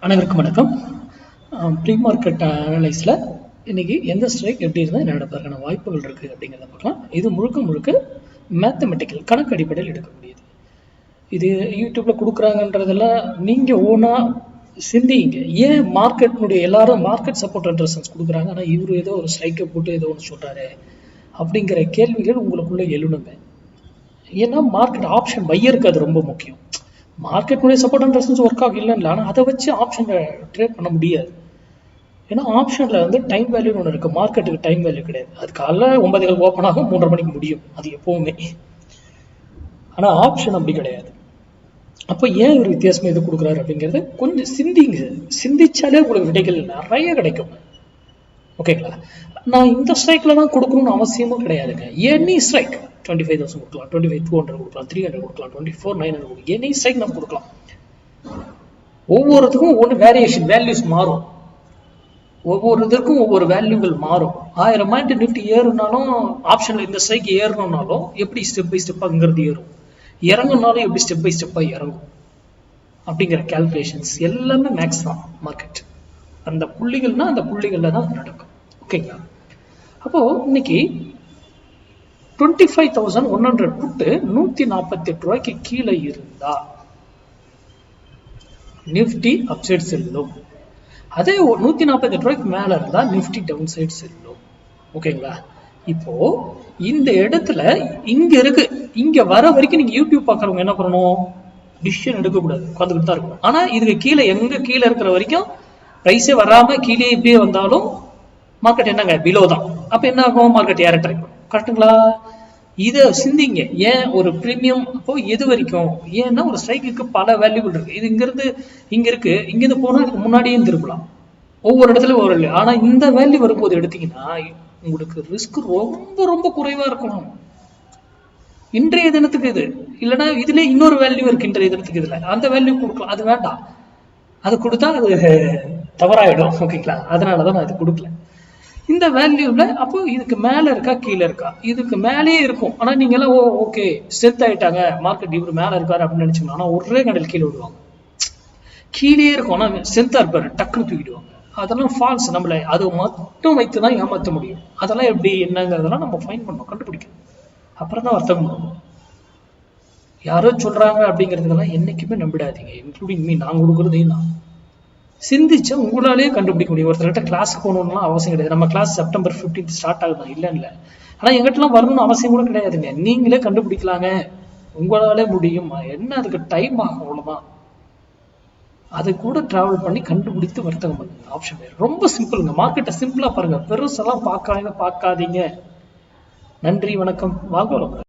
அனைவருக்கும் வணக்கம். Pre market அனலைஸில் இன்னைக்கு எந்த ஸ்ட்ரைக் எப்படி இருந்தால் என்ன நடப்பதற்கான வாய்ப்புகள் இருக்குது அப்படிங்கிறத பார்க்கலாம். இது முழுக்க முழுக்க மேத்தமெட்டிக்கல் கணக்கு அடிப்படையில் எடுக்கக்கூடியது. இது யூடியூப்பில் கொடுக்குறாங்கன்றதெல்லாம் நீங்கள் ஓனாக சிந்திங்க. ஏன் மார்க்கெட்னுடைய எல்லாரும் மார்க்கெட் சப்போர்ட் அண்ட் ரெசன்ஸ் கொடுக்குறாங்க, ஆனால் இவர் ஏதோ ஒரு ஸ்ட்ரைக்கை போட்டு ஏதோ ஒன்று சொல்கிறாரு அப்படிங்கிற கேள்விகள் உங்களுக்குள்ளே எழுணுங்க. ஏன்னா மார்க்கெட் ஆப்ஷன் பையருக்கு அது ரொம்ப முக்கியம். மார்க்கெட்டுடைய சப்போர்ட் அண்ட் ரெசிஸ்டன்ஸ் ஒர்க் ஆகும் இல்லைன்னு, ஆனால் அதை வச்சு ஆப்ஷனை ட்ரேட் பண்ண முடியாது. ஏன்னா ஆப்ஷனில் வந்து டைம் வேல்யூன்னு ஒன்று இருக்குது, மார்க்கெட்டுக்கு டைம் வேல்யூ கிடையாது. அது காலைல 9 ஓப்பன் ஆகும், 3:30 மணிக்கு முடியும், அது எப்போவுமே. ஆனால் ஆப்ஷன் அப்படி கிடையாது. அப்போ ஏன் ஒரு வித்தியாசமாக இது கொடுக்குறாரு அப்படிங்கிறது கொஞ்சம் சிந்திச்சாலே உங்களுக்கு விடைகள் நிறைய கிடைக்கும். ஓகேங்களா? நான் இந்த ஸ்ட்ரைக்கில் தான் கொடுக்கணும்னு அவசியமும் கிடையாதுங்க. எனி ஸ்ட்ரைக் 25,000 கொடுக்கலாம், 25,200 கொடுக்கலாம், 300 கொடுக்கலாம், 24,900 கொடுக்கலாம், எனி ஸ்ட்ரைக் நம்ம கொடுக்கலாம். ஒவ்வொருத்துக்கும் ஒவ்வொரு வேரியேஷன் வேல்யூஸ் மாறும். ஒவ்வொரு இதற்கும் ஒவ்வொரு வேல்யூகள் மாறும். 1000 பாயிண்ட் நிஃப்டி ஏறுனாலும் ஆப்ஷன்ல இந்த ஸ்ட்ரைக் ஏறணும்னாலும் எப்படி ஸ்டெப் பை ஸ்டெப்பாங்கிறது ஏறும், இறங்குனாலும் எப்படி ஸ்டெப் பை ஸ்டெப்பா இறங்கும் அப்படிங்கிற கால்குலேஷன்ஸ் எல்லாமே மேக்ஸ் தான். மார்க்கெட் அந்த புள்ளிகள்னா அந்த புள்ளிகள்ல தான் நடக்கும். ஓகேங்களா? அப்போ இன்னைக்கு 25,100 புட்டு 148 ரூபாய்க்கு கீழே இருந்தா நிஃப்டி அப்சைட் செல்லும். அதே 148 ரூபாய்க்கு மேல இருந்தா நிஃப்டி டவுன் சைட் செல்லும். ஓகேங்களா? இப்போ இந்த இடத்துல இங்க இருக்கு, இங்க வர வரைக்கும் நீங்க யூடியூப் பாக்குறவங்க என்ன பண்ணணும், டிசிஷன் எடுக்கக்கூடாது, உட்காந்துக்கிட்டு தான் இருக்கணும். ஆனா இதுக்கு கீழே எங்க கீழே இருக்கிற வரைக்கும் பிரைஸே வராம கீழே இப்படியே வந்தாலும் மார்க்கெட் என்னங்க பிலோ தான். அப்ப என்ன ஆகும், மார்க்கெட் ஏற ட்ரை பண்ணும். கரெக்டுங்களா? இதை சிந்திங்க. ஏன் ஒரு பிரீமியம் அப்போ எது வரைக்கும், ஏன்னா ஒரு ஸ்ட்ரைக்கு பல வேல்யூபிள் இருக்கு. இது இங்க இருக்கு, இங்கிருந்து போனா இதுக்கு முன்னாடியே திருப்பலாம், ஒவ்வொரு இடத்துல ஒரு இல்லை. ஆனா இந்த வேல்யூ வரும்போது எடுத்தீங்கன்னா உங்களுக்கு ரிஸ்க் ரொம்ப ரொம்ப குறைவா இருக்கும். இன்றைய தினத்துக்கு இது இல்லைன்னா இதுல இன்னொரு வேல்யூ இருக்கு, இன்றைய தினத்துக்கு இதுல அந்த வேல்யூ கொடுக்கலாம். அது வேண்டாம், அது கொடுத்தா அது தவறாயிடும். ஓகேங்களா? அதனாலதான் நான் இது கொடுக்கல. இந்த வேல்யூல அப்போ இதுக்கு மேல இருக்கா கீழே இருக்கா, இதுக்கு மேலேயே இருக்கும். ஆனா நீங்க எல்லாம் ஓகே ஸ்ட்ரென்த் ஆயிட்டாங்க, மார்க்கெட் இவரு மேல இருக்காரு அப்படின்னு நினைச்சோம். ஆனா ஒரே கடையில் கீழே விடுவாங்க, கீழே இருக்கும். ஆனா ஸ்ட்ரென்த்தா இருப்பாரு, டக்குன்னு தூக்கிடுவாங்க. அதெல்லாம் ஃபால்ஸ். நம்மள அது மட்டும் வைத்துதான் ஏமாற்ற முடியும். அதெல்லாம் எப்படி என்னங்கிறதெல்லாம் நம்ம ஃபைன் பண்ணணும், கண்டுபிடிக்கணும். அப்புறம் தான் வர்த்தகம் பண்ணணும். யாரோ சொல்றாங்க அப்படிங்கிறதுக்கெல்லாம் என்னைக்குமே நம்பிடாதீங்க, இன்க்ளூடிங் மீ. நான் கொடுக்குறதையும் நான் சிந்திச்சா உங்களாலேயே கண்டுபிடிக்க முடியும். ஒருத்தர்கிட்ட கிளாஸ் போகணும்லாம் அவசியம் கிடையாது. நம்ம கிளாஸ் September 15 ஸ்டார்ட் ஆகுதான், இல்லைன்னு. ஆனா எங்கிட்டலாம் வரணும்னு அவசியம் கூட கிடையாதுங்க. நீங்களே கண்டுபிடிக்கலாங்க, உங்களாலே முடியும். என்ன அதுக்கு டைம் ஆகும், அவ்வளவுதான். அதை கூட டிராவல் பண்ணி கண்டுபிடித்து வர்த்தகம் பண்ணுங்க. ஆப்ஷன் ரொம்ப சிம்பிளுங்க. மார்க்கெட்டை சிம்பிளா பாருங்க, பெருசெல்லாம் பார்க்காதீங்க. நன்றி, வணக்கம், வாங்க.